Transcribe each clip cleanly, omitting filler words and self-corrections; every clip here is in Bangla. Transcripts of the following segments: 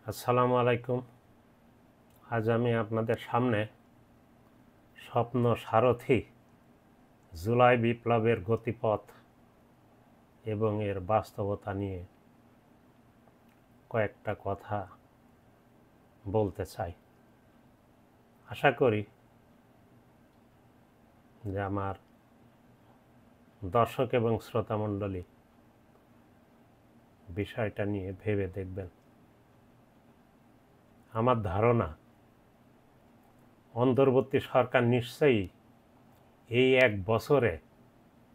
আসসালামু আলাইকুম। আজ আমি আপনাদের সামনে স্বপ্ন সারথি জুলাই বিপ্লবের গতিপথ এবং এর বাস্তবতা নিয়ে কয়েকটা কথা বলতে চাই। আশা করি যে আমার দর্শক এবং শ্রোতামণ্ডলী বিষয়টা নিয়ে ভেবে দেখবেন। আমার ধারণা অন্তর্বর্তী সরকার নিশ্চয়ই এই এক বছরে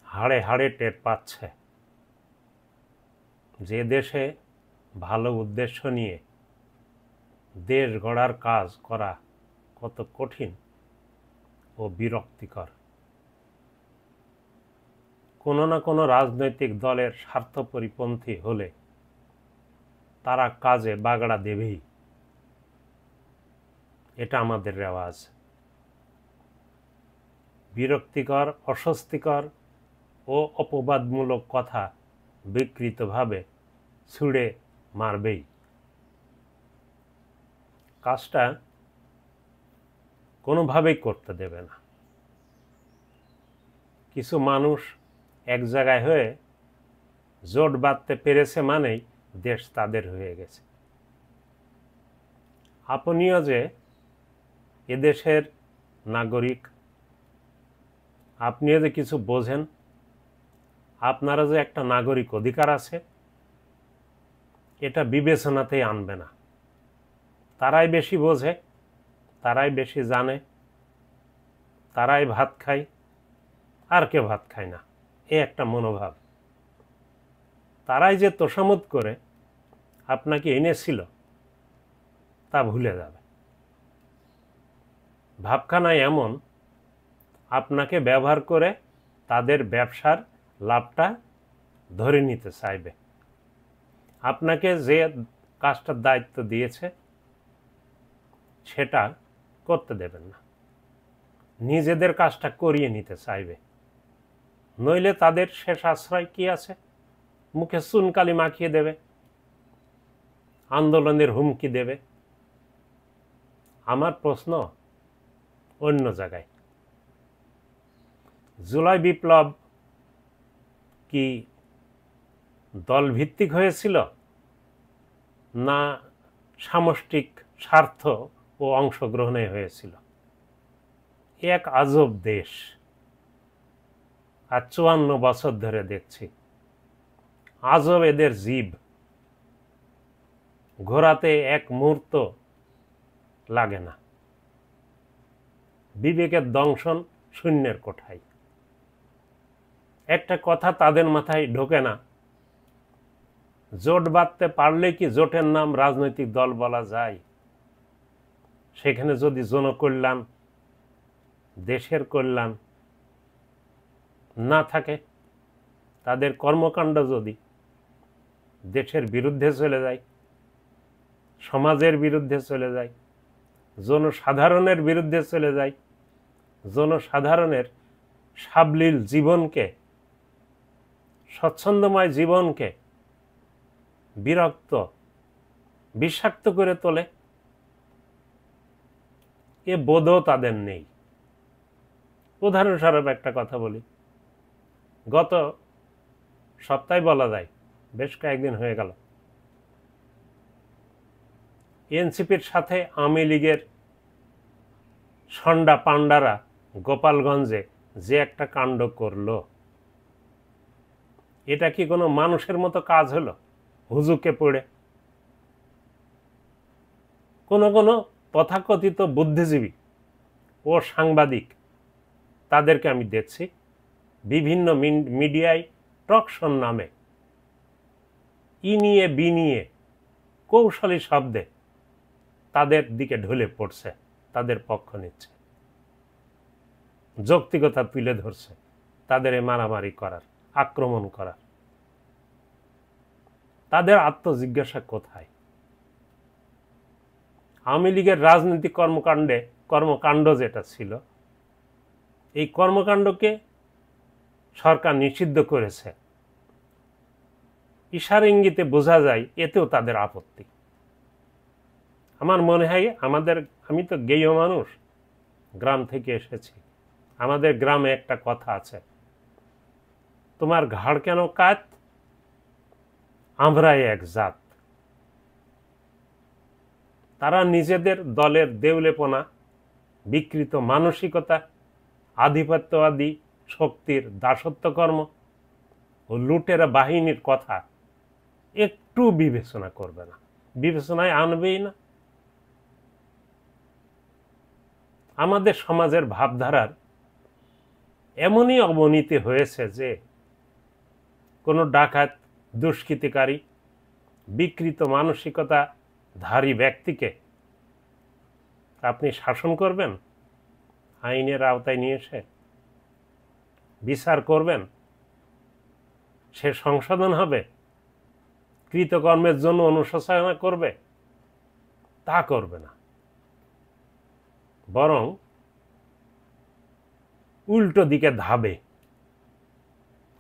হাড়ে হাড়ে টের পাচ্ছে যে দেশে ভালো উদ্দেশ্য নিয়ে দেশ গড়ার কাজ করা কত কঠিন ও বিরক্তিকর। কোনো না কোনো রাজনৈতিক দলের স্বার্থ পরিপন্থী হলে তারা কাজে বাগড়া দেবেই, এটা আমাদের রেওয়াজ। বিরক্তিকর, অস্বস্তিকর ও অপবাদমূলক কথা বিকৃতভাবে ছুঁড়ে মারবেই। কাজটা কোনোভাবেই করতে দেবে না। কিছু মানুষ এক জায়গায় হয়ে জোট বাঁধতে পেরেছে মানেই দেশ তাদের হয়ে গেছে। আপনিও যে এদেশের নাগরিক, আপনিও যে কিছু বোঝেন, আপনারা যে একটা নাগরিক অধিকার আছে, এটা বিবেচনাতেই আনবে না। তারাই বেশি বোঝে, তারাই বেশি জানে, তারাই ভাত খায়, আর কেউ ভাত খায় না, এ একটা মনোভাব। তারাই যে তোষামোদ করে আপনাকে এনেছিল তা ভুলে যাবে। ভাবখানা এমন, আপনাকে ব্যবহার করে তাদের ব্যবসার লাভটা ধরে নিতে চাইবে। আপনাকে যে কাজটার দায়িত্ব দিয়েছে সেটা করতে দেবেন না, নিজেদের কাজটা করিয়ে নিতে চাইবে। নইলে তাদের শেষ আশ্রয় কি আছে? মুখে চুনকালি মাখিয়ে দেবে, আন্দোলনের হুমকি দেবে। আমার প্রশ্ন অন্য জায়গায়। জুলাই বিপ্লব কি দলভিত্তিক হয়েছিল, না সামষ্টিক স্বার্থ ও অংশগ্রহণে হয়েছিল? এক আজব দেশ, আর 54 বছর ধরে দেখছি আজব এদের জীব। ঘোরাতে এক মুহূর্ত লাগে না, বিবেকের দংশন শূন্যের কোঠায়। একটা কথা তাদের মাথায় ঢোকে না, জোট বাঁধতে পারলে কি জোটের নাম রাজনৈতিক দল বলা যায়? সেখানে যদি জনকল্যাণ, দেশের কল্যাণ না থাকে, তাদের কর্মকাণ্ড যদি দেশের বিরুদ্ধে চলে যায়, সমাজের বিরুদ্ধে চলে যায়, জনসাধারণের বিরুদ্ধে চলে যায়, জনসাধারণের সাবলীল জীবনকে, স্বচ্ছন্দময় জীবনকে বিরক্ত, বিষাক্ত করে তোলে, এ বোধও তাদের নেই। উদাহরণস্বরূপ একটা কথা বলি, গত সপ্তাহে বলা যায়, বেশ কয়েকদিন হয়ে গেল, এনসিপির সাথে আওয়ামী লীগের সন্ডা পান্ডারা গোপালগঞ্জে যে একটা কাণ্ড করলো, এটা কি কোনো মানুষের মতো কাজ হলো? হুজুকে পড়ে কোনো কোনো তথাকথিত বুদ্ধিজীবী ও সাংবাদিক, তাদেরকে আমি দেখছি বিভিন্ন মিডিয়ায় টকশোর নামে ই নিয়ে বি নিয়ে কৌশলী শব্দে তাদের দিকে ঢলে পড়ছে, তাদের পক্ষ নিচ্ছে, যৌক্তিকতা তুলে ধরছে, তাদের মারামারি করার, আক্রমণ করার। তাদের আত্মজিজ্ঞাসা কোথায়? আওয়ামী লীগের রাজনৈতিক কর্মকাণ্ড যেটা ছিল, এই কর্মকাণ্ডকে সরকার নিষিদ্ধ করেছে, ইশারা ইঙ্গিতে বোঝা যায় এতেও তাদের আপত্তি। আমার মনে হয় আমি তো গেয় মানুষ, গ্রাম থেকে এসেছি। আমাদের গ্রামে একটা কথা আছে, তোমার ঘাড় কেন কাত, আমরাই এক জাত। তারা নিজেদের দলের দেউলেপনা, বিকৃত মানসিকতা, আধিপত্যবাদী শক্তির দাসত্বকর্ম ও লুটেরা বাহিনীর কথা একটু বিবেচনা করবে না, বিবেচনায় আনবেই না। আমাদের সমাজের ভাবধারার এমনই অবনতি হয়েছে যে কোনো ডাকাত, দুষ্কৃতিকারী, বিকৃত মানসিকতা ধারী ব্যক্তিকে আপনি শাসন করবেন, আইনের আওতায় নিয়ে এসে বিচার করবেন, সে সংশোধন হবে, কৃতকর্মের জন্য অনুশোচনা করবে, তা করবে না। বরং উল্টো দিকে ধাবে,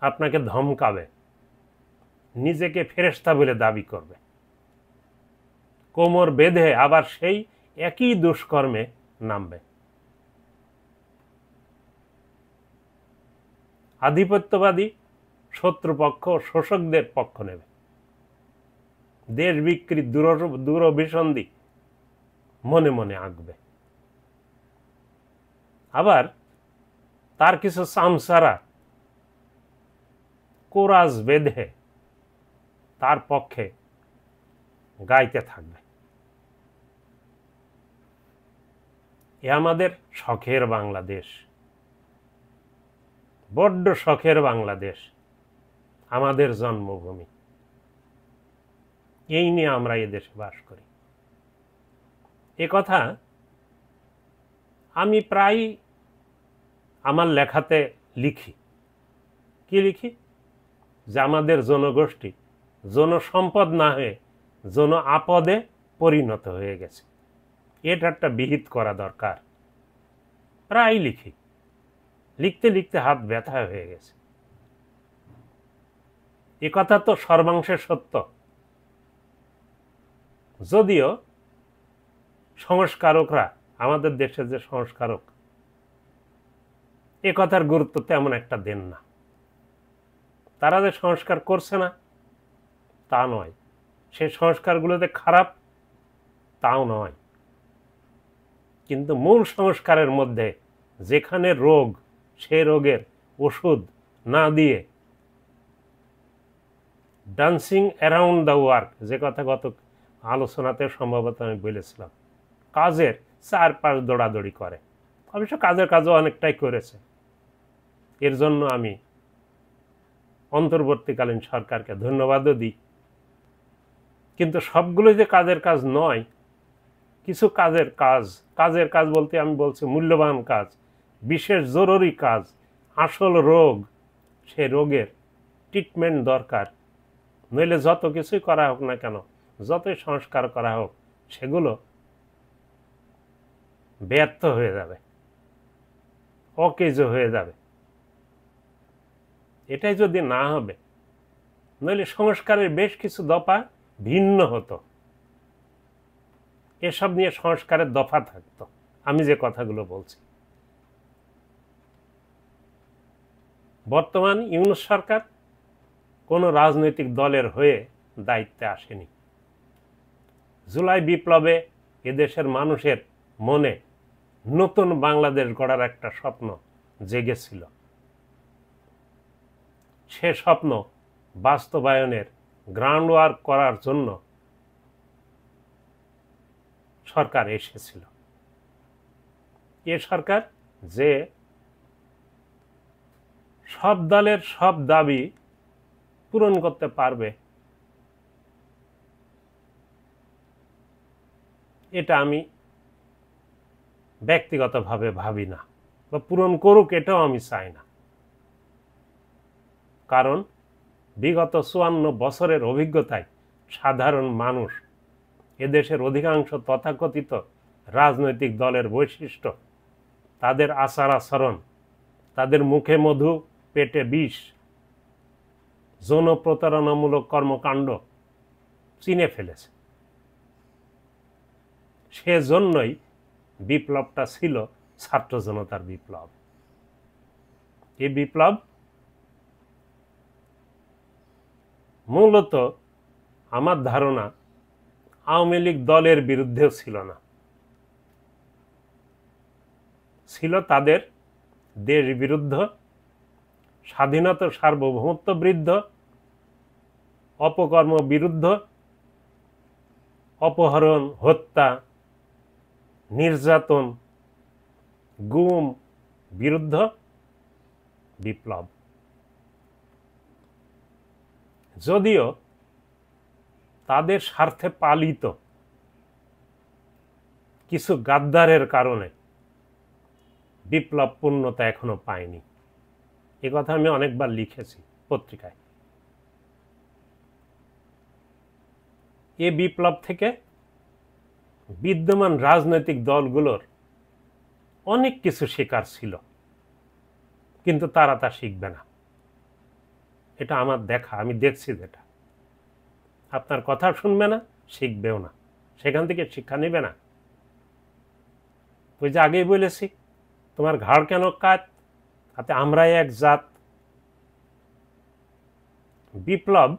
আপনাকে ধমকাবে, নিজেকে ফেরেশতা বলে দাবি করবে, কোমর বেঁধে আবার সেই একই দুষ্কর্মে নামবে। আধিপত্যবাদী শত্রুপক্ষ শোষকদের পক্ষ নেবে, দেশ বিক্রির দূরভিসন্ধি মনে মনে আঁকবে। আবার তার কিছু চামচারা কোরাজ বেঁধে তার পক্ষে গাইতে থাকবে। এ আমাদের শখের বাংলাদেশ, বড্ড শখের বাংলাদেশ, আমাদের জন্মভূমি। এই নিয়ে আমরা এদেশে বাস করি। এ কথা আমি প্রায় আমার লেখাতে লিখি। কি লিখি? যে আমাদের জনগোষ্ঠী জনসম্পদ না হয়ে জন আপদে পরিণত হয়ে গেছে, এটা একটা বিহিত করা দরকার। প্রায় লিখি, লিখতে লিখতে হাত ব্যথা হয়ে গেছে। এ কথা তো সর্বাংশে সত্য, যদিও সংস্কারকরা, আমাদের দেশের যে সংস্কারক, এ কথার গুরুত্ব তেমন একটা দেন না। তারা যে সংস্কার করছে না তা নয়, সেই সংস্কারগুলো যে খারাপ তাও নয়, কিন্তু মূল সংস্কারের মধ্যে যেখানে রোগ, সে রোগের ওষুধ না দিয়ে ডান্সিং অ্যারাউন্ড দ্য ওয়ার্ক, যে কথা গত আলোচনাতে সম্ভবত আমি বলেছিলাম, কাজের চারপাশ দৌড়াদৌড়ি করে। অবশ্য কাজের কাজও অনেকটাই করেছে, এর জন্য আমি অন্তর্বর্তীকালীন সরকারকে ধন্যবাদও দিই। কিন্তু সবগুলো যে কাজের কাজ নয়, কিছু কাজের কাজ বলতে আমি বলছি মূল্যবান কাজ, বিশেষ জরুরি কাজ, আসল রোগ, সে রোগের ট্রিটমেন্ট দরকার। নইলে যত কিছুই করা হোক না কেন, যতই সংস্কার করা হোক, সেগুলো ব্যর্থ হয়ে যাবে, অকেজ হয়ে যাবে। এটাই যদি না হবে, নইলে সংস্কারের বেশ কিছু দফা ভিন্ন হতো, এসব নিয়ে সংস্কারের দফা থাকতো। আমি যে কথাগুলো বলছি, বর্তমান ইউনূস সরকার কোনো রাজনৈতিক দলের হয়ে দায়িত্বে আসেনি। জুলাই বিপ্লবে এদেশের মানুষের মনে নতুন বাংলাদেশ গড়ার একটা স্বপ্ন জেগেছিল। সে স্বপ্ন বাস্তবায়নের গ্রাউন্ড ওয়ার্ক করার জন্য সরকার এসেছিল। এ সরকার যে সব দলের সব দাবি পূরণ করতে পারবে, এটা আমি ব্যক্তিগতভাবে ভাবি না, বা পূরণ করুক এটাও আমি চাই না। কারণ বিগত ৫৪ বছরের অভিজ্ঞতায় সাধারণ মানুষ, এদেশের অধিকাংশ তথাকথিত রাজনৈতিক দলের বৈশিষ্ট্য, তাদের আচার আচরণ, তাদের মুখে মধু পেটে বিষ, যৌন প্রতারণামূলক কর্মকাণ্ড চিনে ফেলেছে। সেজন্যই বিপ্লবটা ছিল ছাত্র জনতার বিপ্লব। এই বিপ্লব মূলত আমার ধারণা আওয়ামী লীগ দলের বিরুদ্ধেও ছিল না, ছিল তাদের দেশ বিরুদ্ধ, স্বাধীনতা সার্বভৌমত্ব বিরুদ্ধ, অপকর্ম বিরুদ্ধ, অপহরণ, হত্যা, নির্যাতন, গুম বিরুদ্ধ বিপ্লব। যদিও তাদের স্বার্থে পালিত কিছু গাদ্দারের কারণে বিপ্লব পূর্ণতা এখনো পায়নি, এ কথা আমি অনেকবার লিখেছি পত্রিকায়। এ বিপ্লব থেকে বিদ্যমান রাজনৈতিক দলগুলোর অনেক কিছু শেখার ছিল, কিন্তু তারা তা শিখবে না। এটা আমার দেখা, আমি দেখছি যেটা। আপনার কথা শুনবে না, শিখবেও না, সেখান থেকে শিক্ষা নেবে না। ওই যে আগেই বলেছি, তোমার ঘাড় কেন কাত, তাতে আমরাই এক জাত। বিপ্লব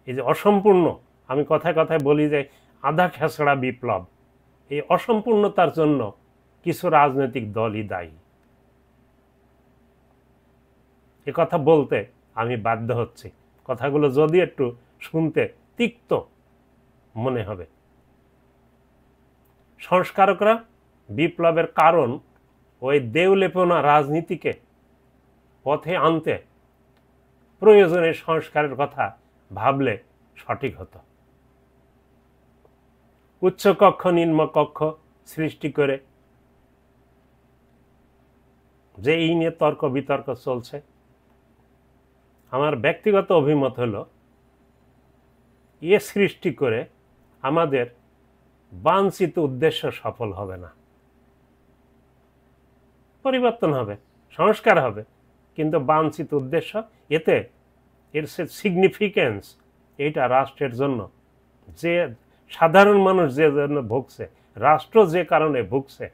এই যে অসম্পূর্ণ, আমি কথায় কথায় বলি যে আধা খেসড়া বিপ্লব, এই অসম্পূর্ণতার জন্য কিছু রাজনৈতিক দলই দায়ী। এ কথা বলতে আমি বাধ্য হচ্ছি, কথাগুলো যদি একটু শুনতে তিক্ত মনে হবে। সংস্কারকরা বিপ্লবের কারণ ওই দেউলেপনা রাজনীতিকে পথে আনতে প্রয়োজনের সংস্কারের কথা ভাবলে সঠিক হতো। উচ্চকক্ষ নিম্নকক্ষ সৃষ্টি করে যে এই নিয়ে তর্ক বিতর্ক চলছে, আমার ব্যক্তিগত অভিমত হলো এ সৃষ্টি করে আমাদের বাঞ্ছিত উদ্দেশ্য সফল হবে না। পরিবর্তন হবে, সংস্কার হবে, কিন্তু বাঞ্ছিত উদ্দেশ্য, এতে এর সিগনিফিকেন্স, এইটা রাষ্ট্রের জন্য, যে সাধারণ মানুষ যে জন্য ভুগছে, রাষ্ট্র যে কারণে ভুগছে,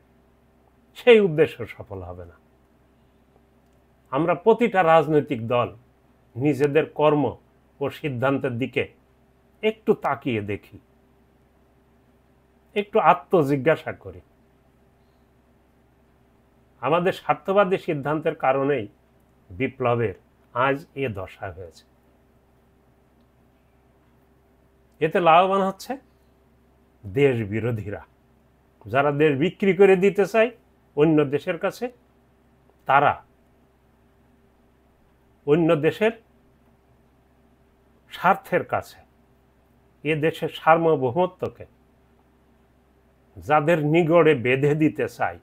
সেই উদ্দেশ্য সফল হবে না। আমরা প্রতিটা রাজনৈতিক দল নিজেদের কর্ম ও সিদ্ধান্তের দিকে একটু তাকিয়ে দেখি, একটু আত্মজিজ্ঞাসা করি। আমাদের স্বার্থবাদী সিদ্ধান্তের কারণেই বিপ্লবের আজ এ দশা হয়েছে। এতে লাভবান হচ্ছে দেশ বিরোধীরা, যারা দেশ বিক্রি করে দিতে চায় অন্য দেশের কাছে, তারা অন্য দেশের স্বার্থের কাছে এ দেশের সার্বভৌমত্বকে যাদের নিগড়ে বেঁধে দিতে চায়,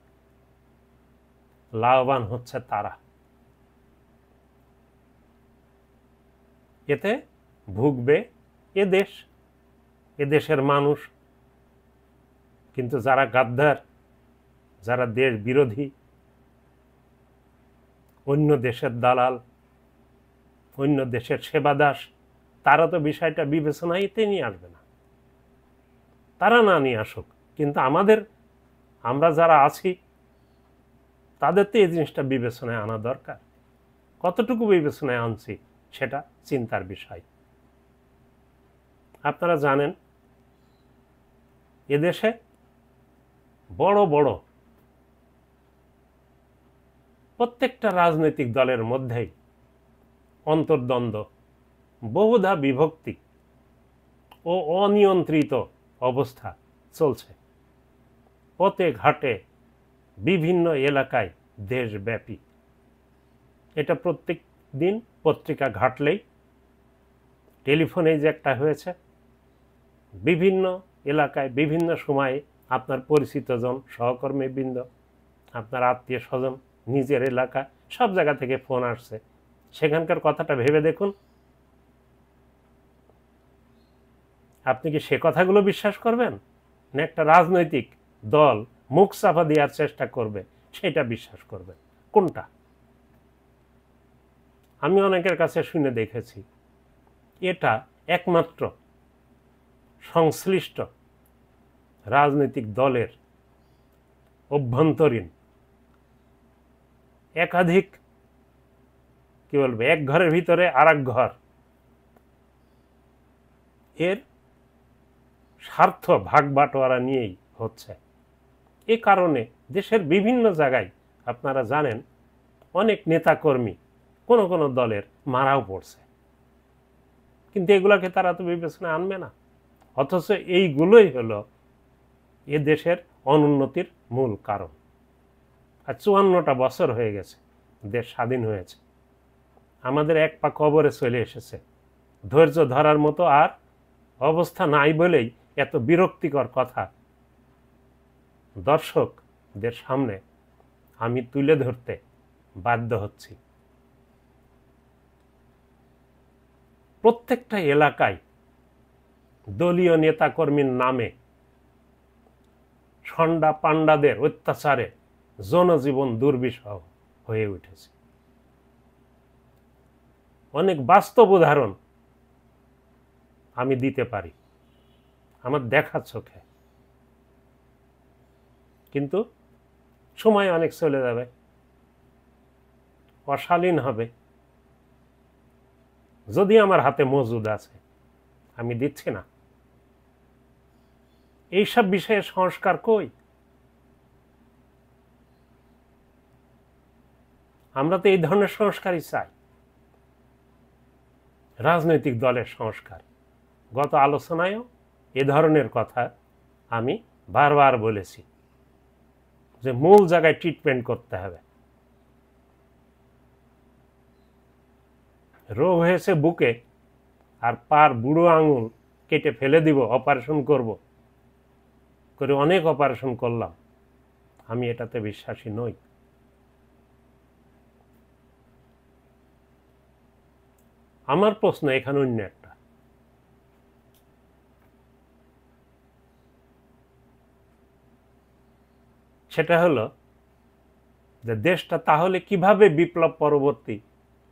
লাভবান হচ্ছে তারা। এতে ভুগবে এদেশের মানুষ। কিন্তু যারা গাদ্দার, যারা দেশ বিরোধী, অন্য দেশের দালাল, অন্য দেশের সেবাদাস, তারা তো বিষয়টা বিবেচনাইতে নিয়ে আসবে না। তারা না নিয়ে আসুক, কিন্তু আমরা যারা আছি তাদের তো এই জিনিসটা বিবেচনায় আনা দরকার। কতটুকু বিবেচনায় আনছি সেটা চিন্তার বিষয়। আপনারা জানেন এদেশে বড় বড় প্রত্যেকটা রাজনৈতিক দলের মধ্যেই অন্তর্দ্বন্দ্ব, বহুধা বিভক্তি ও অনিয়ন্ত্রিত অবস্থা চলছে। পথে ঘাটে, বিভিন্ন এলাকায়, দেশব্যাপী। এটা প্রত্যেক দিন পত্রিকা ঘাটলেই, টেলিফোনে যে একটা হয়েছে, বিভিন্ন এলাকায় বিভিন্ন সময়ে আপনার পরিচিতজন, সহকর্মীবৃন্দ, আপনার আত্মীয় স্বজন, নিজের এলাকা, সব জায়গা থেকে ফোন আসছে। সেখানকার কথাটা ভেবে দেখুন, আপনি কি সে কথাগুলো বিশ্বাস করবেন, না একটা রাজনৈতিক দল মুখ চাপা দেওয়ার চেষ্টা করবে সেটা বিশ্বাস করবেন? কোনটা? আমি অনেকের কাছে শুনে দেখেছি এটা একমাত্র সংশ্লিষ্ট রাজনৈতিক দলের অভ্যন্তরীণ একাধিক কি বলবে, এক ঘরের ভিতরে আর এক ঘর, এর স্বার্থ ভাগ বাটোয়ারা নিয়েই হচ্ছে। এ কারণে দেশের বিভিন্ন জায়গায় আপনারা জানেন অনেক নেতাকর্মী কোনো কোনো দলের মারাও পড়ছে, কিন্তু এগুলাকে তারা তো বিবেচনায় আনবে না। অথচ এইগুলোই হলো এ দেশের অনুন্নতির মূল কারণ। আর 54টা বছর হয়ে গেছে দেশ স্বাধীন হয়েছে, আমাদের এক পা কবরে চলে এসেছে, ধৈর্য ধরার মতো আর অবস্থা নাই বলেই এত বিরক্তিকর কথা দর্শকদের সামনে আমি তুলে ধরতে বাধ্য হচ্ছি। প্রত্যেকটা এলাকায় দলীয় নেতাকর্মীর নামে ষণ্ডা পাণ্ডাদের অত্যাচারে জনজীবন দুর্বিষহ হয়ে উঠেছে। অনেক বাস্তব উদাহরণ আমি দিতে পারি আমার দেখা চোখে, কিন্তু সময় অনেক চলে যাবে, অশালীন হবে। যদি আমার হাতে মজুদ আছে, আমি দিচ্ছি না। এইসব বিষয়ে সংস্কার কই? আমরা তো এই ধরনের সংস্কারই চাই, রাজনৈতিক দলের সংস্কার। গত আলোচনায়ও এ ধরনের কথা আমি বারবার বলেছি যে মূল জায়গায় ট্রিটমেন্ট করতে হবে। রোগ হয়েছে বুকে আর পার বুড়ো আঙুল কেটে ফেলে দিব, অপারেশন করব করে অনেক অপারেশন করলাম, আমি এটাতে বিশ্বাসী নই। আমার প্রশ্ন এখানে অন্য একটা, সেটা হলো যে দেশটা তাহলে কিভাবে বিপ্লব পরবর্তী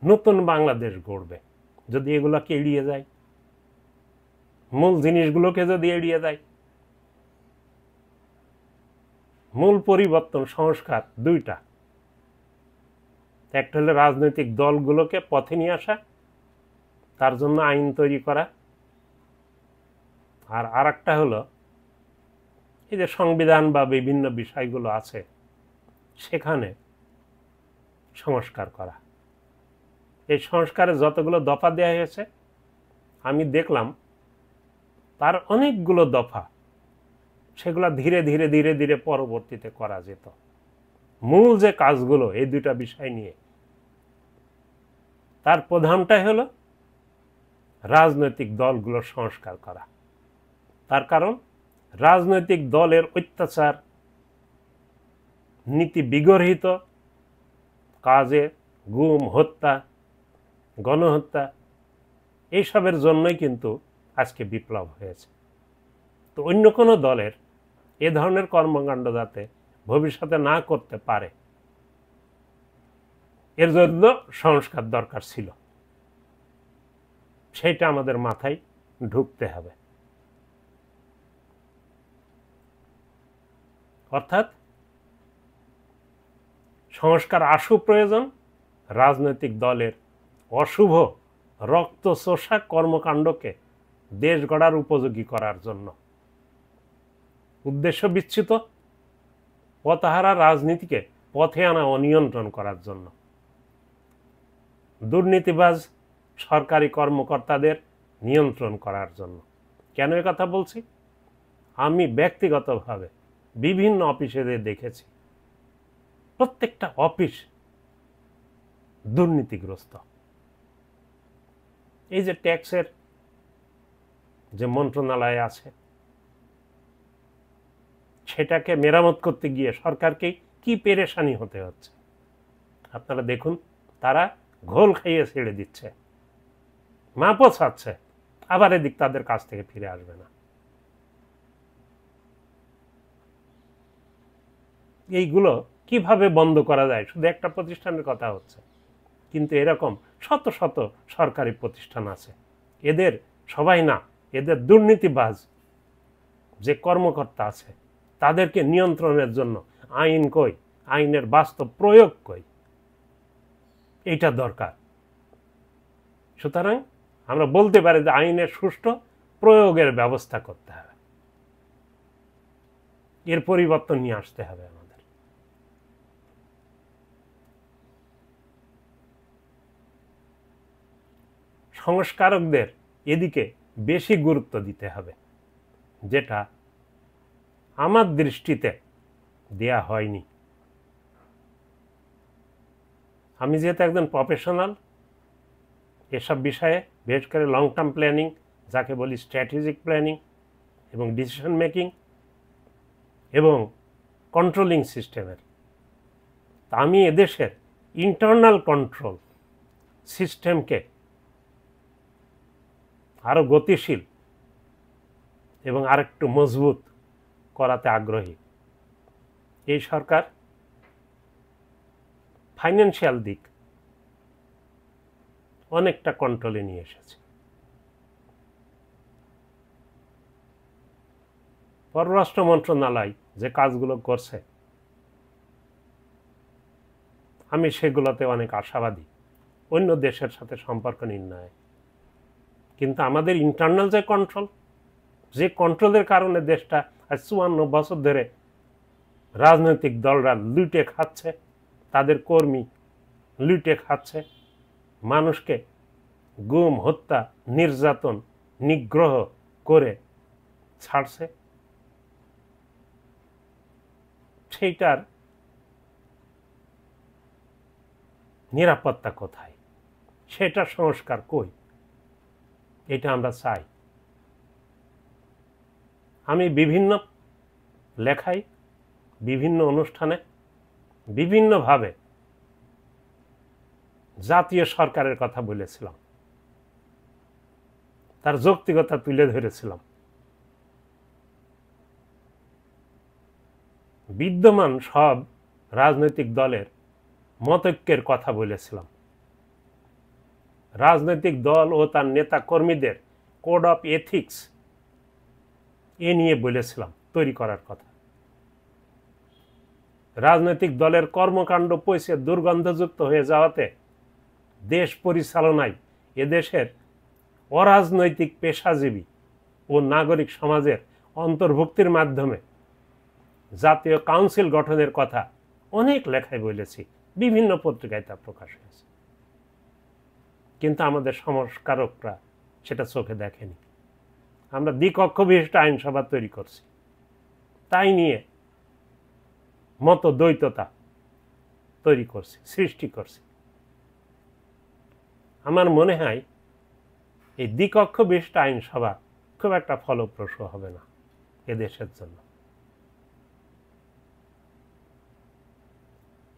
নতুন বাংলাদেশ গড়বে যদি এগুলোকে এড়িয়ে যায়, মূল জিনিসগুলোকে যদি এড়িয়ে যায়। মূল পরিবর্তন সংস্কার দুইটা, একটা হলো রাজনৈতিক দলগুলোকে পথে নিয়ে আসা, তার জন্য আইন তৈরি করা, আর আরেকটা হলো এই যে সংবিধান বা বিভিন্ন বিষয়গুলো আছে সেখানে সংস্কার করা। এই সংস্কারে যতগুলো দফা দেওয়া হয়েছে আমি দেখলাম তার অনেকগুলো দফা সেগুলো ধীরে ধীরে ধীরে ধীরে পরবর্তীতে করা যেত। মূল যে কাজগুলো এই দুইটা বিষয় নিয়ে, তার প্রধানটাই হলো রাজনৈতিক দলগুলোর সংস্কার করা। তার কারণ রাজনৈতিক দলের অত্যাচার, নীতি বিগর্হিত কাজে, গুম, হত্যা, গণহত্যা, এইসবের জন্যই কিন্তু আজকে বিপ্লব হয়েছে। তো অন্য কোনো দলের এ ধরনের কর্মকাণ্ড যাতে ভবিষ্যতে না করতে পারে এর জন্য সংস্কার দরকার ছিল, সেটা আমাদের মাথায় ঢুকতে হবে। অর্থাৎ সংস্কার আশু প্রয়োজন রাজনৈতিক দলের অশুভ রক্তচোষা কর্মকাণ্ডকে দেশ গড়ার উপযোগী করার জন্য, উদ্দেশ্য বিচ্যুত পথহারা রাজনীতিকে পথে আনা ও নিয়ন্ত্রণ করার জন্য, দুর্নীতিবাজ সরকারি কর্মকর্তাদের নিয়ন্ত্রণ করার জন্য। কেন এ কথা বলছি? আমি ব্যক্তিগতভাবে বিভিন্ন অফিসে দেখেছি প্রত্যেকটা অফিস দুর্নীতিগ্রস্ত। এই যে ট্যাক্সের যে মন্ত্রণালয় আছে সেটাকে মেরামত করতে গিয়ে সরকারকে কি পেরেশানি হতে হচ্ছে আপনারা দেখুন। তারা ঘোল খাইয়ে ছেড়ে দিচ্ছে, মাপও ছাড়ছে, আবার এদিক তাদের কাছ থেকে ফিরে আসবে না। এইগুলো কিভাবে বন্ধ করা যায়? শুধু একটা প্রতিষ্ঠানের কথা হচ্ছে, কিন্তু এরকম শত শত সরকারি প্রতিষ্ঠান আছে। এদের সবাই না, এদের দুর্নীতিবাজ যে কর্মকর্তা আছে তাদেরকে নিয়ন্ত্রণের জন্য আইন কই, আইনের বাস্তব প্রয়োগ কই, এটা দরকার। সুতরাং আমরা বলতে পারি যে আইনের সুষ্ঠু প্রয়োগের ব্যবস্থা করতে হবে, এর পরিবর্তন নিয়ে আসতে হবে আমাদের। সংস্কারকদের এদিকে বেশি গুরুত্ব দিতে হবে, যেটা আমার দৃষ্টিতে দেয়া হয়নি। আমি যেহেতু একজন প্রফেশনাল এসব বিষয়ে, বিশেষ করে লং টার্ম প্ল্যানিং যাকে বলি, স্ট্র্যাটেজিক প্ল্যানিং এবং ডিসিশন মেকিং এবং কন্ট্রোলিং সিস্টেমের, আমি এদেশের ইন্টারনাল কন্ট্রোল সিস্টেমকে আরো গতিশীল এবং আরেকটু মজবুত করাতে আগ্রহী। এই সরকার ফাইন্যান্সিয়াল দিক অনেকটা কন্ট্রোলে নিয়ে এসেছে। পররাষ্ট্র মন্ত্রণালয় যে কাজগুলো করছে আমি সেগুলোতে অনেক আশাবাদী, অন্য দেশের সাথে সম্পর্ক নির্ণয়ে। কিন্তু আমাদের ইন্টারনাল যে কন্ট্রোল, যে কন্ট্রোলের কারণে দেশটা আজ 54 বছর ধরে রাজনৈতিক দলরা লুটে খাচ্ছে, তাদের কর্মী লুটে খাচ্ছে, মানুষকে গুম, হত্যা, নির্যাতন, নিগ্রহ করে ছাড়ছে, সেইটার নিরাপত্তা কোথায়, সেটার সংস্কার কই, এটা আমরা চাই। আমি বিভিন্ন লেখায়, বিভিন্ন অনুষ্ঠানে, বিভিন্নভাবে জাতীয় সরকারের কথা বলেছিলাম, তার যৌক্তিকতা তুলে ধরেছিলাম। বিদ্যমান সব রাজনৈতিক দলের মতৈক্যের কথা বলেছিলাম, রাজনৈতিক দল ও তার নেতা কর্মীদের কোড অফ এথিক্স এ নিয়ে বলেছিলাম তৈরি করার কথা। রাজনৈতিক দলের কর্মকাণ্ড পয়সা দুর্গন্ধযুক্ত হয়ে যাওয়াতে দেশ পরিচালনায় এদেশের অরাজনৈতিক পেশাজীবী ও নাগরিক সমাজের অন্তর্ভুক্তির মাধ্যমে জাতীয় কাউন্সিল গঠনের কথা অনেক লেখায় বলেছি, বিভিন্ন পত্রিকায় তা প্রকাশ হয়েছে। কিন্তু আমাদের সংস্কারকরা সেটা চোখে দেখেনি। আমরা দ্বিকক্ষ বিশিষ্ট আইনসভা তৈরি করছি, তাই নিয়ে মত দ্বৈততা তৈরি করছি, সৃষ্টি করছি। আমার মনে হয় এই দ্বিকক্ষ বিশিষ্ট আইনসভা খুব একটা ফলপ্রসূ হবে না এদেশের জন্য।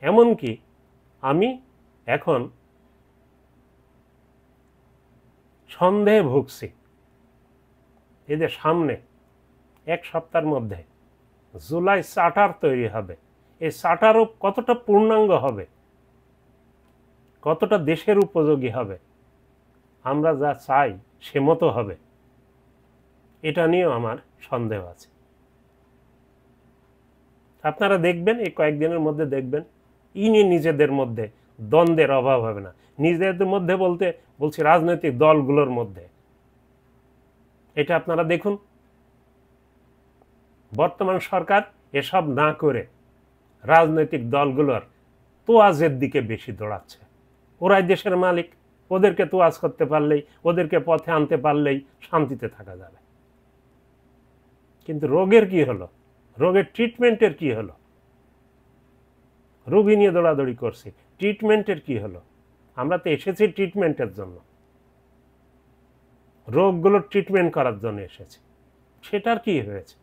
এমনকি আমি এখন সন্দেহে ভুগছি এদের সামনে এক সপ্তাহের মধ্যে জুলাই চার্টার তৈরি হবে, এই চার্টারও কতটা পূর্ণাঙ্গ হবে, কতটা দেশের উপযোগী হবে, আমরা যা চাই সে মতো হবে, এটা নিয়েও আমার সন্দেহ আছে। আপনারা দেখবেন এই কয়েকদিনের মধ্যে দেখবেন নিজেদের মধ্যে দ্বন্দ্বের অভাব হবে না। নিজেদের মধ্যে বলতে বলছি রাজনৈতিক দলগুলোর মধ্যে। এটা আপনারা দেখুন, বর্তমান সরকার এসব না করে রাজনৈতিক দলগুলোর তোয়াজের দিকে বেশি দৌড়াচ্ছে। ওরাই দেশের মালিক, ওদেরকে তোয়াজ করতে পারলেই, ওদেরকে পথে আনতে পারলেই শান্তিতে থাকা যাবে। কিন্তু রোগের কি হলো, রোগের ট্রিটমেন্টের কি হলো? রোগী নিয়ে দৌড়াদৌড়ি করছি, ট্রিটমেন্টের কি হলো? আমরা তো এসেছি ট্রিটমেন্টের জন্য, রোগগুলোর ট্রিটমেন্ট করার জন্য এসেছি। সেটার কি হয়েছে,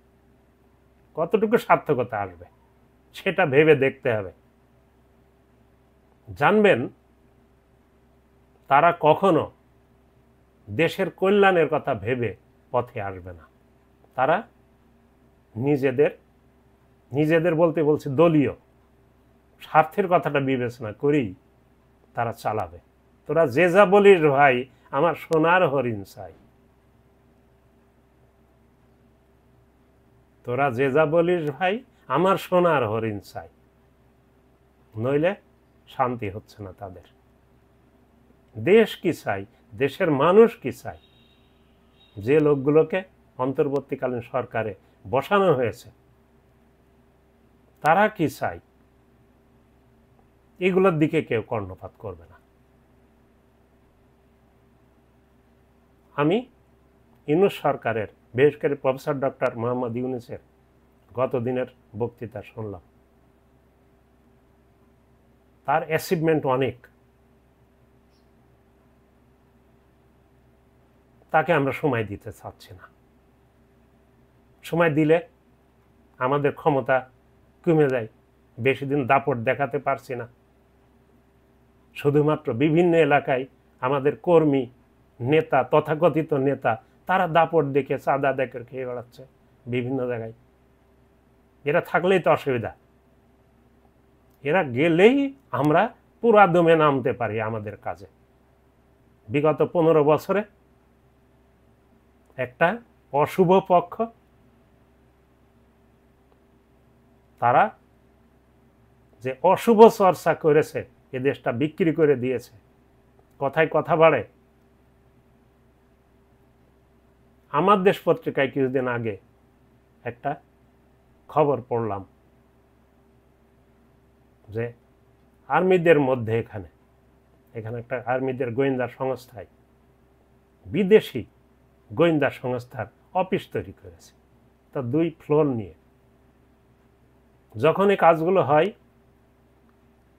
কতটুকু সার্থকতা আসবে সেটা ভেবে দেখতে হবে। জানবেন তারা কখনো দেশের কল্যাণের কথা ভেবে পথে আসবে না। তারা নিজেদের বলতে বলছে দলীয় স্বার্থের কথাটা বিবেচনা করেই তারা চালাবে। তোরা যে যা বলিস ভাই, আমার সোনার হরিণ চাই। তোরা যে যা বলিস ভাই, আমার সোনার হরিণ চাই, নইলে শান্তি হচ্ছে না তাদের। দেশ কি চাই, দেশের মানুষ কি চাই, যে লোকগুলোকে অন্তর্বর্তীকালীন সরকারে বসানো হয়েছে তারা কি চাই, এগুলোর দিকে কেউ কর্ণপাত করবে না। আমি ইউনূস সরকারের, বিশেষ করে প্রফেসর ডক্টর মোহাম্মদ ইউনূসের গত দিনের বক্তৃতা শুনলাম। তার অ্যাচিভমেন্ট অনেক, তাকে আমরা সময় দিতে চাচ্ছি না। সময় দিলে আমাদের ক্ষমতা কমে যায়, বেশি দিন দাপট দেখাতে পারছি না। শুধুমাত্র বিভিন্ন এলাকায় আমাদের কর্মী, নেতা, তথাকথিত নেতা, তারা দাপট দেখে, চাঁদা দেখে খেয়ে বেড়াচ্ছে বিভিন্ন জায়গায়। এরা থাকলেই তো অসুবিধা, এরা গেলেই আমরা পুরা দমে নামতে পারি আমাদের কাজে। বিগত 15 বছরে একটা অশুভ পক্ষ, তারা যে অশুভ চর্চা করেছে, এ দেশটা বিক্রি করে দিয়েছে। কথায় কথা বাড়ে। আমার দেশ পত্রিকায় কিছুদিন আগে একটা খবর পড়লাম যে আর্মিদের মধ্যে এখানে একটা আর্মিদের গোয়েন্দা সংস্থায় বিদেশি গোয়েন্দা সংস্থার অফিস তৈরি করেছে, তা 2 ফ্লোর নিয়ে। যখন এই কাজগুলো হয়,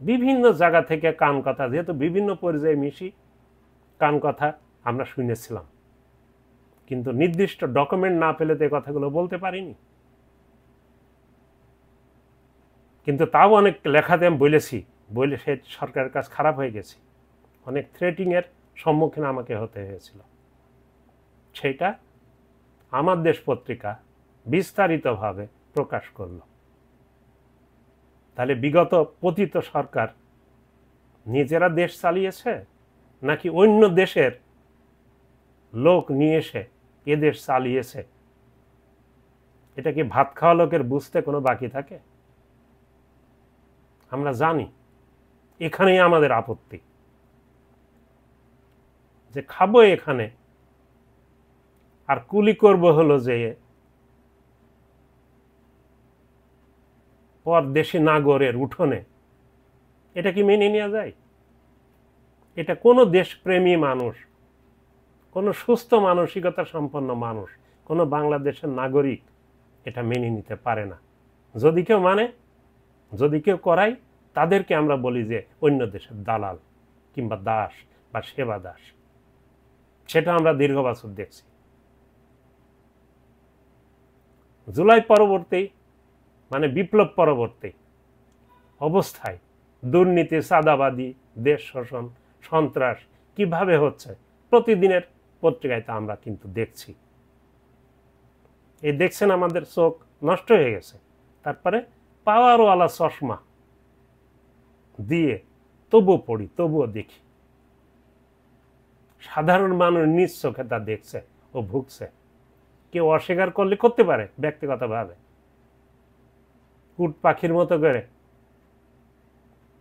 বিভিন্ন জায়গা থেকে কান কথা, যেহেতু বিভিন্ন পর্যায়ে মিশি, কান কথা আমরা শুনেছিলাম, কিন্তু নির্দিষ্ট ডকুমেন্ট না পেলে তো এই কথাগুলো বলতে পারিনি। কিন্তু তাও অনেক লেখাতে আমি বলেছি, বলে সে সরকারের কাজ খারাপ হয়ে গেছে, অনেক থ্রেটিংয়ের সম্মুখীন আমাকে হতে হয়েছিল। সেটা আমার দেশ পত্রিকা বিস্তারিতভাবে প্রকাশ করল। তাহলে বিগত পতিত সরকার নিজেরা দেশ চালিয়েছে, নাকি অন্য দেশের লোক নিয়ে এসে এ দেশ চালিয়েছে? এটা কি ভাত খাওয়া লোকের বুঝতে কোনো বাকি থাকে? আমরা জানি এখানেই আমাদের আপত্তি, যে খাবো এখানে আর কুলি করব হলো যে পরদেশি নাগরের উঠোনে। এটা কি মেনে নেওয়া যায়? এটা কোনো দেশপ্রেমী মানুষ, কোনো সুস্থ মানসিকতা সম্পন্ন মানুষ, কোনো বাংলাদেশের নাগরিক এটা মেনে নিতে পারে না। যদি কেউ মানে, যদি কেউ করায়, তাদেরকে আমরা বলি যে অন্য দেশের দালাল কিংবা দাস বা সেবা দাস। সেটা আমরা দীর্ঘ বছর দেখছি। জুলাই পরবর্তী, মানে বিপ্লব পরবর্তী অবস্থায় দুর্নীতি, চাঁদাবাদী, দেশ শোষণ, সন্ত্রাস কিভাবে হচ্ছে প্রতিদিনের পত্রিকায় তা আমরা কিন্তু দেখছি। এই দেখছেন, আমাদের চোখ নষ্ট হয়ে গেছে। তারপরে পাওয়ারওয়ালা চশমা দিয়ে তবুও পড়ি, তবুও দেখি। সাধারণ মানুষ নিজ চোখে তা দেখছে ও ভুগছে। কেউ অস্বীকার করলে করতে পারে ব্যক্তিগতভাবে, উট পাখির মতো করে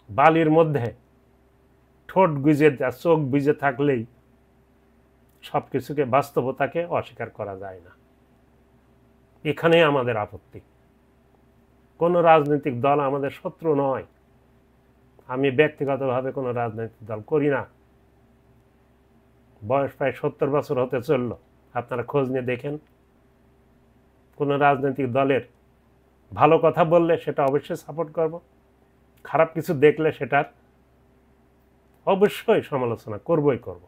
বালির মধ্যে ঠোঁট গুজে, চোখ বুজে থাকলেই সবকিছুকে, বাস্তবতাকে অস্বীকার করা যায় না। এখানেই আমাদের আপত্তি। কোনো রাজনৈতিক দল আমাদের শত্রু নয়। আমি ব্যক্তিগতভাবে কোনো রাজনৈতিক দল করি না। বয়স প্রায় 70 বছর হতে চলল, আপনারা খোঁজ নিয়ে দেখেন। কোনো রাজনৈতিক দলের ভালো কথা বললে সেটা অবশ্যই সাপোর্ট করব, খারাপ কিছু দেখলে সেটার অবশ্যই সমালোচনা করবই করব।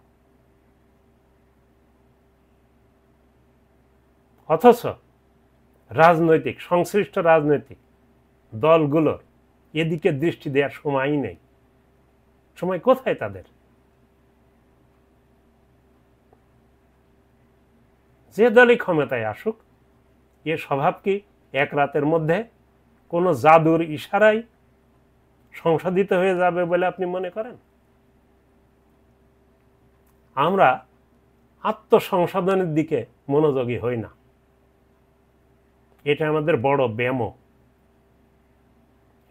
অথচ রাজনৈতিক, সংশ্লিষ্ট রাজনৈতিক দলগুলোর এদিকে দৃষ্টি দেওয়ার সময়ই নেই। সময় কোথায় তাদের? যে দলই ক্ষমতায় আসুক, এ স্বভাব কি এক রাতের মধ্যে কোনো জাদুর ইশারায় সংশোধিত হয়ে যাবে বলে আপনি মনে করেন? আমরা আত্মসংশোধনের দিকে মনোযোগী হই না। এটা আমাদের বড় ব্যামো।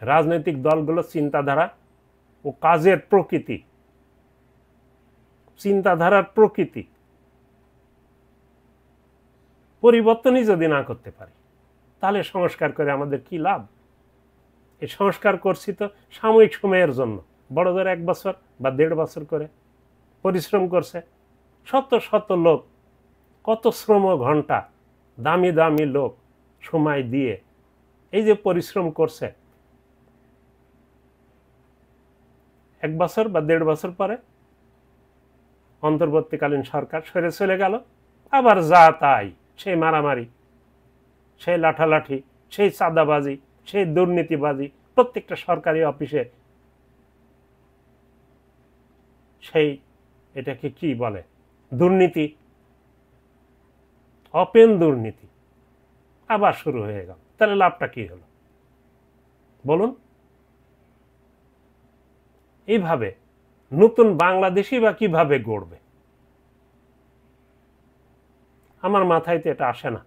রাজনৈতিক দলগুলো চিন্তাধারা ও কাজের প্রকৃতি, চিন্তাধারার প্রকৃতি পরিবর্তনই যদি না করতে পারি, তাহলে সংস্কার করে আমাদের কি লাভ? এই সংস্কার করছি তো সাময়িক সময়ের জন্য, বড় ধরে 1 বছর বা 1.5 বছর করে পরিশ্রম করছে শত শত লোক, কত শ্রম ঘন্টা, দামি দামি লোক সময় দিয়ে এই যে পরিশ্রম করছে, 1 বছর বা 1.5 বছর পরে অন্তর্বর্তীকালীন সরকার সরে চলে গেল, আবার যা তাই, সেই মারামারি, সেই লাঠালাঠি, সেই চাঁদাবাজি, সেই দুর্নীতিবাজি, প্রত্যেকটা সরকারি অফিসে সেই, এটাকে কি বলে, দুর্নীতি, ওপেন দুর্নীতি আবার শুরু হয়ে গেল। তাহলে লাভটা কি হলো বলুন? এইভাবে নতুন বাংলাদেশই বা কিভাবে গড়বে? আমার মাথায় তো এটা আসে না।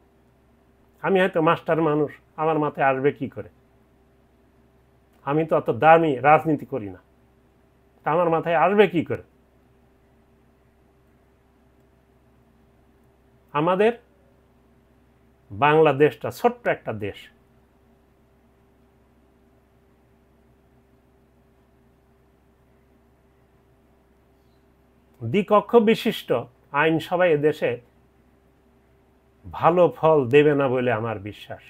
আমি হয়তো মাস্টার মানুষ, আমার মাথায় আসবে কি করে? আমি তো অত দামি রাজনীতি করি না, তা আমার মাথায় আসবে কি করে? আমাদের বাংলাদেশটা ছোট্ট একটা দেশ, দ্বিকক্ষ বিশিষ্ট আইনসভা এদেশে ভালো ফল দেবে না বলে আমার বিশ্বাস।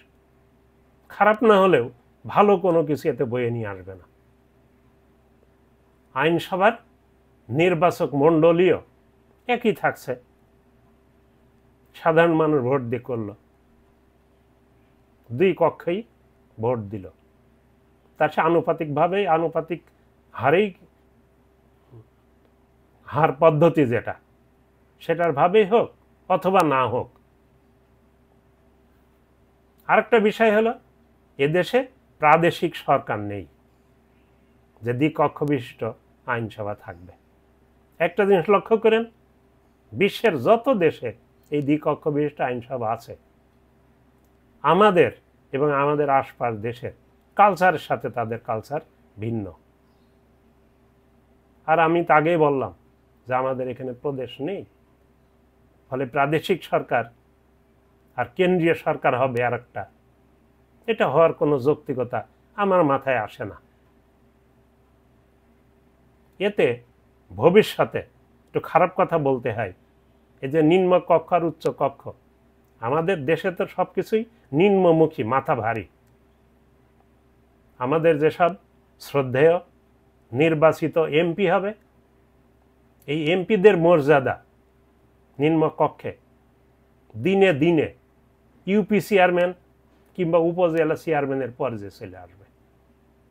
খারাপ না হলেও ভালো কোনো কিছু এতে বয়ে নিয়ে আসবে না। আইনসভার নির্বাচক মণ্ডলীয় একই থাকছে, সাধারণ মানুষ ভোট দিয়ে করল, 2 কক্ষেই ভোট দিল, তার সে আনুপাতিকভাবে, আনুপাতিক হারেই, হার পদ্ধতি যেটা, সেটার ভাবেই হোক অথবা না হোক। আরেকটা বিষয় হলো, এদেশে প্রাদেশিক সরকার নেই যে দ্বিকক্ষ বিশিষ্ট আইনসভা থাকবে। একটা জিনিস লক্ষ্য করেন, বিশ্বের যত দেশে এই দ্বিকক্ষ বিশিষ্ট আইনসভা আছে, আমাদের এবং আমাদের আশপাশ দেশের কালচারের সাথে তাদের কালচার ভিন্ন। আর আমি তো আগেই বললাম যে আমাদের এখানে প্রদেশ নেই, ফলে প্রাদেশিক সরকার আর কেন্দ্রীয় সরকার হবে আর একটা, এটা হওয়ার কোনো যৌক্তিকতা আমার মাথায় আসে না। এতে ভবিষ্যতে একটু খারাপ কথা বলতে হয়, এই যে নিম্ন কক্ষ আর উচ্চ কক্ষ, আমাদের দেশে তো সবকিছুই নিম্নমুখী, মাথা ভারী। আমাদের যেসব শ্রদ্ধেয় নির্বাচিত এমপি হবে, এই এমপিদের মর্যাদা নিম্ন কক্ষে দিনে দিনে ইউপি চেয়ারম্যান কিংবা উপজেলা চেয়ারম্যানের পর্যায়ে চলে আসবে।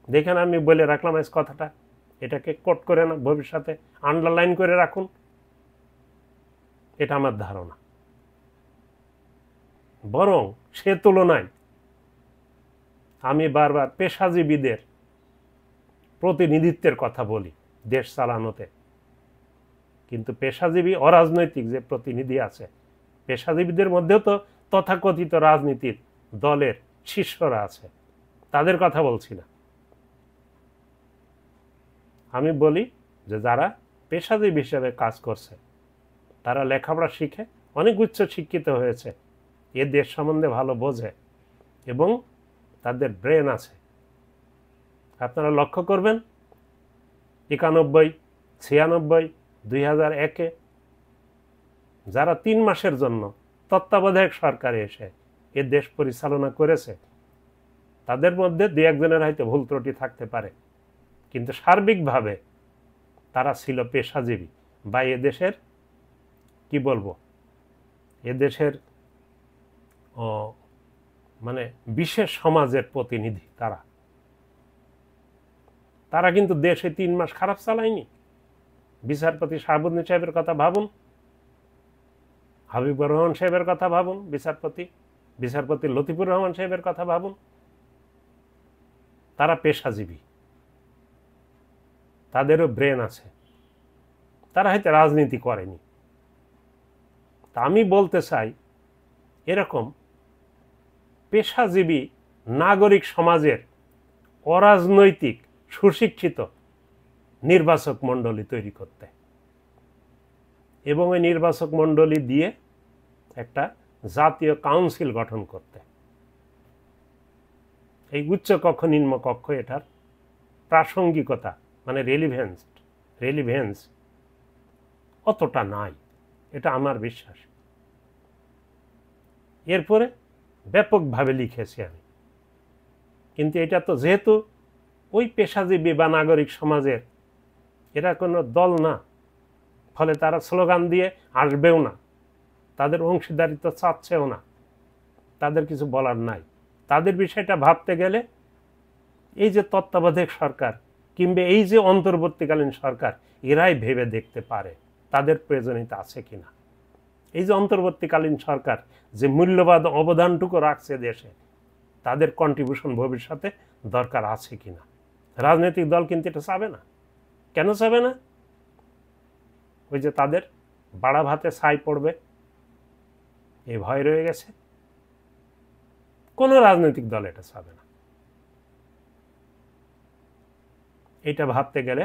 দেখেন, আমি বলে রাখলাম আজ কথাটা, এটাকে কোট করে না, ভবিষ্যতে আন্ডারলাইন করে রাখুন, এটা আমার ধারণা। বরং সে তুলনায় আমি বারবার পেশাজীবীদের প্রতিনিধিত্বের কথা বলি দেশ চালানোতে, কিন্তু পেশাজীবী অরাজনৈতিক যে প্রতিনিধি আছে, পেশাজীবীদের মধ্যেও তো তথাকথিত রাজনীতির দলের শিষ্যরা আছে, তাদের কথা বলছি না। আমি বলি যে যারা পেশাজীবী হিসেবে কাজ করছে, তারা লেখাপড়া শিখে অনেক উচ্চ শিক্ষিত হয়েছে, এ দেশ সম্বন্ধে ভালো বোঝে এবং তাদের ব্রেন আছে। আপনারা লক্ষ্য করবেন 91, 96, 2001-এ যারা 3 মাসের জন্য তত্ত্বাবধায়ক সরকারে এসে এ দেশ পরিচালনা করেছে, তাদের মধ্যে 2-1 জনের হয়তো ভুল ত্রুটি থাকতে পারে, কিন্তু সার্বিকভাবে তারা ছিল পেশাজীবী বা এদেশের কি বলবো, এদেশের মানে বিশেষ সমাজের প্রতিনিধি। তারা কিন্তু দেশে 3 মাস খারাপ চালায়নি। বিচারপতি শাহাবুদ্দিন সাহেবের কথা ভাবুন, হাবিবুর রহমান সাহেবের কথা ভাবুন, বিচারপতি লতিফুর রহমান সাহেবের কথা ভাবুন। তারা পেশাজীবী, তাদেরও ব্রেন আছে, তারা হয়তো রাজনীতি করেনি। তা আমি বলতে চাই, এরকম পেশাজীবী নাগরিক সমাজের অরাজনৈতিক সুশিক্ষিত নির্বাচক মণ্ডলী তৈরি করতে এবং ওই নির্বাচক মণ্ডলী দিয়ে একটা জাতীয় কাউন্সিল গঠন করতে। এই উচ্চ কক্ষ নিম্ন কক্ষ এটার প্রাসঙ্গিকতা মানে রেলিভেন্স অতটা নাই, এটা আমার বিশ্বাস। এরপরে ব্যাপকভাবে লিখেছি আমি, কিন্তু এটা তো যেহেতু ওই পেশাজীবী বা নাগরিক সমাজের এরা কোনো দল না, ফলে তারা স্লোগান দিয়ে আসবেও না, তাদের অংশীদারিত্ব চাচ্ছেও না, তাদের কিছু বলার নাই। তাদের বিষয়টা ভাবতে গেলে এই যে তত্ত্বাবধায়ক সরকার কিংবা এই যে অন্তর্বর্তীকালীন সরকার, এরাই ভেবে দেখতে পারে তাদের প্রয়োজনীয়তা আছে কিনা। এই যে অন্তর্বর্তীকালীন সরকার যে মূল্যবান অবদানটুকু রাখছে দেশে, তাদের কন্ট্রিবিউশন ভবিষ্যতে দরকার আছে কিনা। রাজনৈতিক দল কিন্তু এটা চাবে না। কেন চাবে না? ওই যে তাদের বাড়া ভাতে ছাই পড়বে এই ভয় রয়ে গেছে। কোনো রাজনৈতিক দল এটা চাবে না। এটা ভাবতে গেলে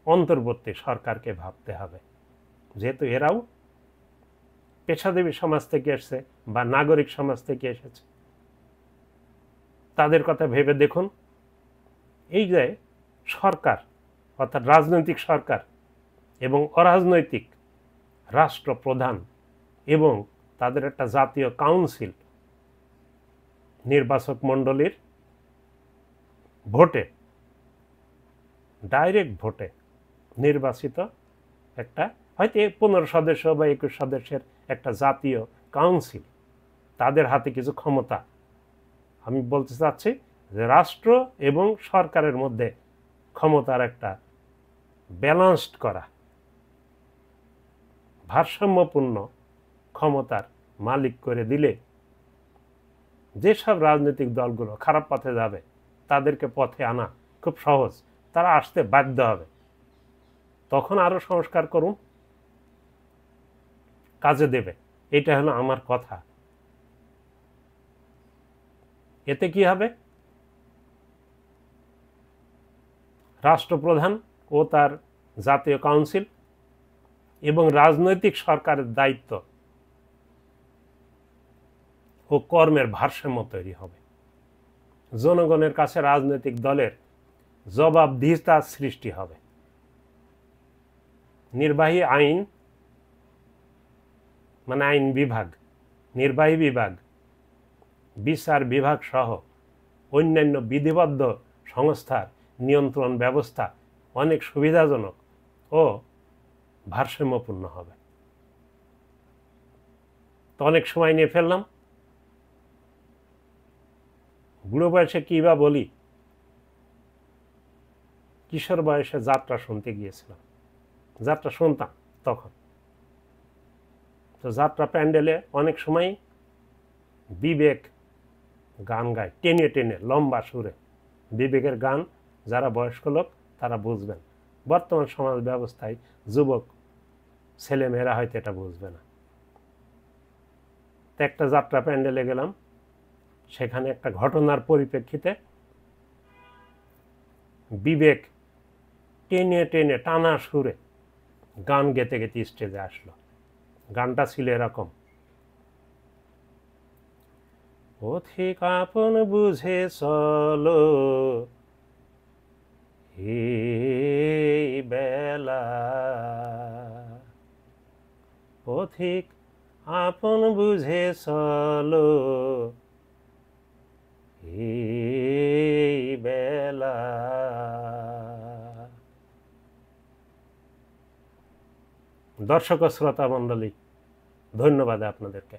অন্তর্বর্তী সরকারকে ভাবতে হবে, যেহেতু এরাও পেশাজীবী সমাজ থেকে এসেছে বা নাগরিক সমাজ থেকে এসেছে। তাদের কথা ভেবে দেখুন, এই যে সরকার অর্থাৎ রাজনৈতিক সরকার এবং অরাজনৈতিক রাষ্ট্রপ্রধান এবং তাদের একটা জাতীয় কাউন্সিল নির্বাচক মণ্ডলীর ভোটে, ডাইরেক্ট ভোটে নির্বাচিত একটা হয়তো 15 সদস্য বা 21 সদস্যের একটা জাতীয় কাউন্সিল, তাদের হাতে কিছু ক্ষমতা। আমি বলতে চাচ্ছি যে রাষ্ট্র এবং সরকারের মধ্যে ক্ষমতার একটা ব্যালান্সড করা, ভারসাম্যপূর্ণ ক্ষমতার মালিক করে দিলে যেসব রাজনৈতিক দলগুলো খারাপ পথে যাবে তাদেরকে পথে আনা খুব সহজ, তারা আসতে বাধ্য হবে। তখন আরো সংস্কার করুন, কাজে দেবে। এটা হলো আমার কথা। এতে কি হবে? রাষ্ট্রপ্রধান ও তার জাতীয় কাউন্সিল এবং রাজনৈতিক সরকারের দায়িত্ব ও কর্মের ভারসাম্য তৈরি হবে। জনগণের কাছে রাজনৈতিক দলের জবাবদিহিতার সৃষ্টি হবে। নির্বাহী আইন মানে আইন বিভাগ, নির্বাহী বিভাগ, বিচার বিভাগ সহ অন্যান্য বিধিবদ্ধ সংস্থার নিয়ন্ত্রণ ব্যবস্থা অনেক সুবিধাজনক ও ভারসাম্যপূর্ণ হবে। তো অনেক সময় নিয়ে ফেললাম। বুড়ো বয়সে কি বা বলি, কিশোর বয়সে যাত্রা শুনতে গিয়েছিলাম, যাত্রা শুনতাম তখন। তো যাত্রা প্যান্ডেলে অনেক সময় বিবেক গান গায় টেনে টেনে লম্বা সুরে। বিবেকের গান যারা বয়স্ক লোক তারা বুঝবেন, বর্তমান সমাজ ব্যবস্থায় যুবক ছেলেমেয়েরা হয়তো এটা বুঝবে না। তো একটা যাত্রা প্যান্ডেলে গেলাম, সেখানে একটা ঘটনার পরিপ্রেক্ষিতে বিবেক টেনে টেনে টানা সুরে গান গেতে গেতে স্টেজে আসলো। গানটা ছিল এরকম: পথিক আপন বুঝে চলো এই বেলা, পথিক আপন বুঝে চলো এই বেলা। দর্শক ও শ্রোতা মণ্ডলী, ধন্যবাদ আপনাদেরকে।